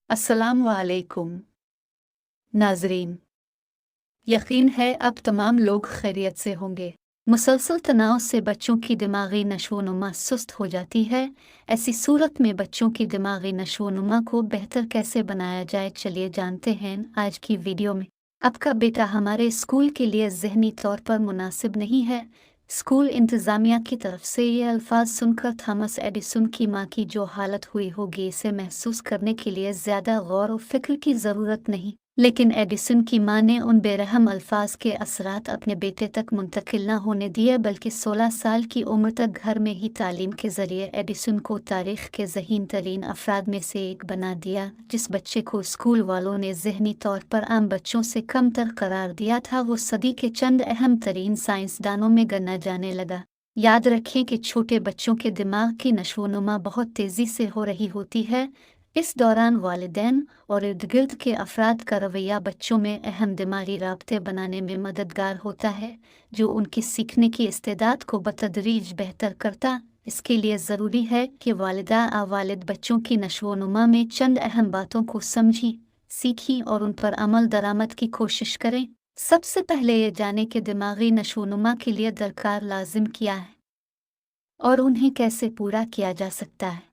अस्सलाम वालेकुम नाजरीन। यकीन है अब तमाम लोग खैरियत से होंगे। मुसलसल तनाव से बच्चों की दिमागी नशोनुमा सुस्त हो जाती है। ऐसी सूरत में बच्चों की दिमागी नशोनुमा को बेहतर कैसे बनाया जाए, चलिए जानते हैं आज की वीडियो में। आपका बेटा हमारे स्कूल के लिए ज़हनी तौर पर मुनासिब नहीं है। स्कूल इंतज़ामिया की तरफ से ये अल्फाज सुनकर थॉमस एडिसन की माँ की जो हालत हुई होगी, इसे महसूस करने के लिए ज़्यादा गौर और फिक्र की ज़रूरत नहीं। लेकिन एडिसन की माँ ने उन बेरहम अल्फाज के असरात अपने बेटे तक मुंतकिल न होने दिए, बल्कि 16 साल की उम्र तक घर में ही तालीम के ज़रिए एडिसन को तारीख़ के ज़हीन तरीन अफराद में से एक बना दिया। जिस बच्चे को स्कूल वालों ने ज़हनी तौर पर आम बच्चों से कम तर करार दिया था, वो सदी के चंद अहम तरीन साइंसदानों में गना जाने लगा। याद रखें कि छोटे बच्चों के दिमाग की नशोनुमा बहुत तेज़ी से हो रही होती है। इस दौरान वालिदैन और इर्द गिर्द के अफराद का रवैया बच्चों में अहम दिमागी राब्ते बनाने में मददगार होता है, जो उनकी सीखने की इस्तेदाद को बतदरीज बेहतर करता। इसके लिए ज़रूरी है कि वालिदा वालिद बच्चों की नशोनुमा में चंद अहम बातों को समझी, सीखी और उन पर अमल दरामद की कोशिश करें। सबसे पहले ये जाने कि दिमागी नशोनुमा के लिए दरकार लाजिम क्या है और उन्हें कैसे पूरा किया जा सकता है।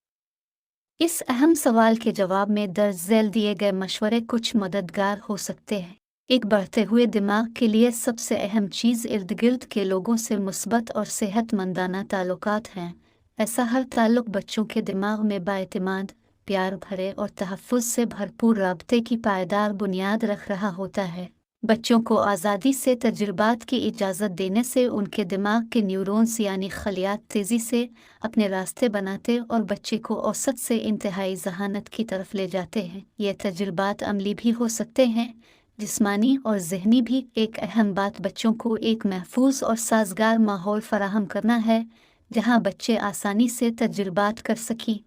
इस अहम सवाल के जवाब में दर्ज झैल दिए गए मशवरे कुछ मददगार हो सकते हैं। एक बढ़ते हुए दिमाग के लिए सबसे अहम चीज़ इर्द गिर्द के लोगों से मुस्बत और सेहतमंदाना ताल्लुकात हैं। ऐसा हर ताल्लुक बच्चों के दिमाग में बाएतिमाद, प्यार भरे और तहफ़्फ़ुज़ से भरपूर राब्ते की पायदार बुनियाद रख रहा होता है। बच्चों को आज़ादी से तजुर्बात की इजाज़त देने से उनके दिमाग के न्यूरॉन्स यानी खलियात तेज़ी से अपने रास्ते बनाते और बच्चे को औसत से इंतहाई जहानत की तरफ ले जाते हैं। ये तजुर्बात अमली भी हो सकते हैं, जिस्मानी और ज़हनी भी। एक अहम बात बच्चों को एक महफूज और साजगार माहौल फराहम करना है, जहाँ बच्चे आसानी से तजुर्बात कर सकें,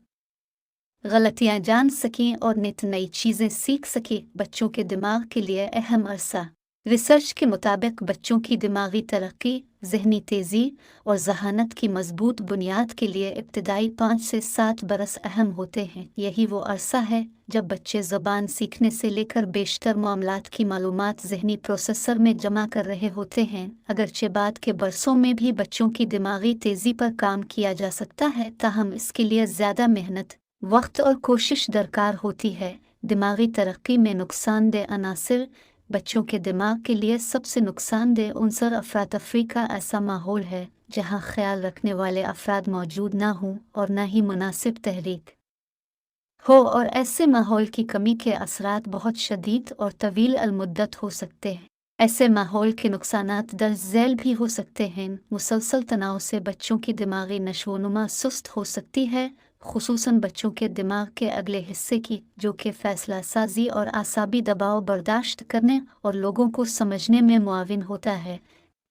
गलतियाँ जान सकें और नित नई चीज़ें सीख सकें। बच्चों के दिमाग के लिए अहम अरसा। रिसर्च के मुताबिक बच्चों की दिमागी तरक्की, ज़हनी तेज़ी और जहानत की मजबूत बुनियाद के लिए इब्तदाई 5 से 7 बरस अहम होते हैं। यही वो अरसा है जब बच्चे ज़बान सीखने से लेकर बेशतर मामलात की मालूमात ज़हनी प्रोसेसर में जमा कर रहे होते हैं। अगरचे बाद के बरसों में भी बच्चों की दिमागी तेज़ी पर काम किया जा सकता है, ताहम इसके लिए ज़्यादा मेहनत, वक्त और कोशिश दरकार होती है। दिमागी तरक्की में नुकसानदेह अनासर। बच्चों के दिमाग के लिए सबसे नुकसानदेह उनसर अफरा-तफरी का ऐसा माहौल है जहाँ ख्याल रखने वाले अफराद मौजूद ना हों और न ही मुनासिब तहरीक हो, और ऐसे माहौल की कमी के असरात बहुत शदीद और तवील अलमुद्दत हो सकते हैं। ऐसे माहौल के नुकसानात दर्ज झैल भी हो सकते हैं। मुसलसल तनाव से बच्चों की दिमागी नशोनुमा सुस्त हो सकती है, खुसूसन बच्चों के दिमाग के अगले हिस्से की, जो कि फ़ैसला साजी और आसाबी दबाव बर्दाश्त करने और लोगों को समझने में मुआविन होता है।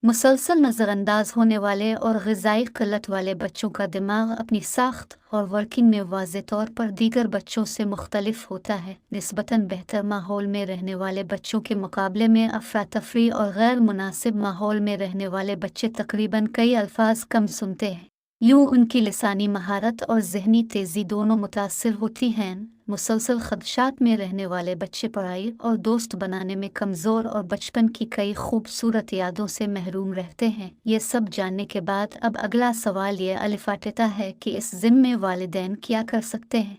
मुसलसल नज़रअंदाज होने वाले और ग़िज़ाई क़िल्लत वाले बच्चों का दिमाग अपनी साख्त और वर्किंग में वाज़े तौर पर दीगर बच्चों से मुख्तलिफ होता है। निस्बतन बेहतर माहौल में रहने वाले बच्चों के मुकाबले में अफरा-तफरी और गैर मुनासिब माहौल में रहने वाले बच्चे तकरीबन कई अल्फाज कम सुनते हैं। यूँ उनकी लिसानी महारत और ज़हनी तेज़ी दोनों मुतासिर होती हैं। मुसलसल ख़दशात में रहने वाले बच्चे पढ़ाई और दोस्त बनाने में कमज़ोर और बचपन की कई खूबसूरत यादों से महरूम रहते हैं। ये सब जानने के बाद अब अगला सवाल ये अलिफाटता है कि इस ज़िम्मे वालिदैन क्या कर सकते हैं।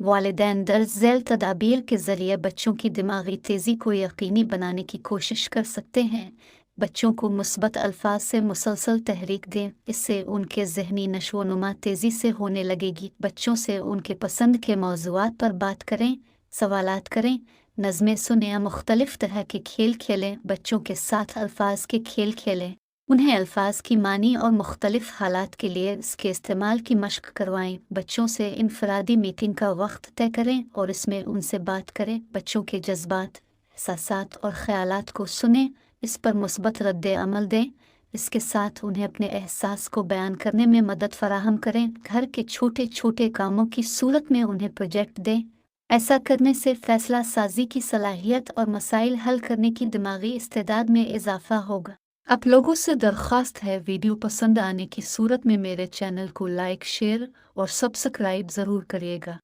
वालिदैन दर्ज झैल तदाबीर के ज़रिए बच्चों की दिमागी तेज़ी को यकीनी बनाने की कोशिश कर सकते हैं। बच्चों को मुस्बत अल्फाज से मुसलसल तहरीक दें, इससे उनके ज़हनी नशोनुमा तेज़ी से होने लगेगी। बच्चों से उनके पसंद के मौज़ूआत पर बात करें, सवालात करें, नज़में सुनें या मुख्तलिफ़ तरह के खेल खेलें। बच्चों के साथ अल्फाज के खेल खेलें, उन्हें अल्फाज की मानी और मुख्तलिफ़ हालात के लिए इसके इस्तेमाल की मशक़ करवाएं। बच्चों से इनफरादी मीटिंग का वक्त तय करें और इसमें उनसे बात करें। बच्चों के जज्बात, एहसासात और ख़यालात को सुनें, इस पर मुस्बत रद्द अमल दें। इसके साथ उन्हें अपने एहसास को बयान करने में मदद फराहम करें। घर के छोटे छोटे कामों की सूरत में उन्हें प्रोजेक्ट दें। ऐसा करने से फ़ैसला साजी की सलाहियत और मसाइल हल करने की दिमागी इस्तेदाद में इजाफ़ा होगा। आप लोगों से दरख्वास्त है, वीडियो पसंद आने की सूरत में मेरे चैनल को लाइक, शेयर और सब्सक्राइब ज़रूर करिएगा।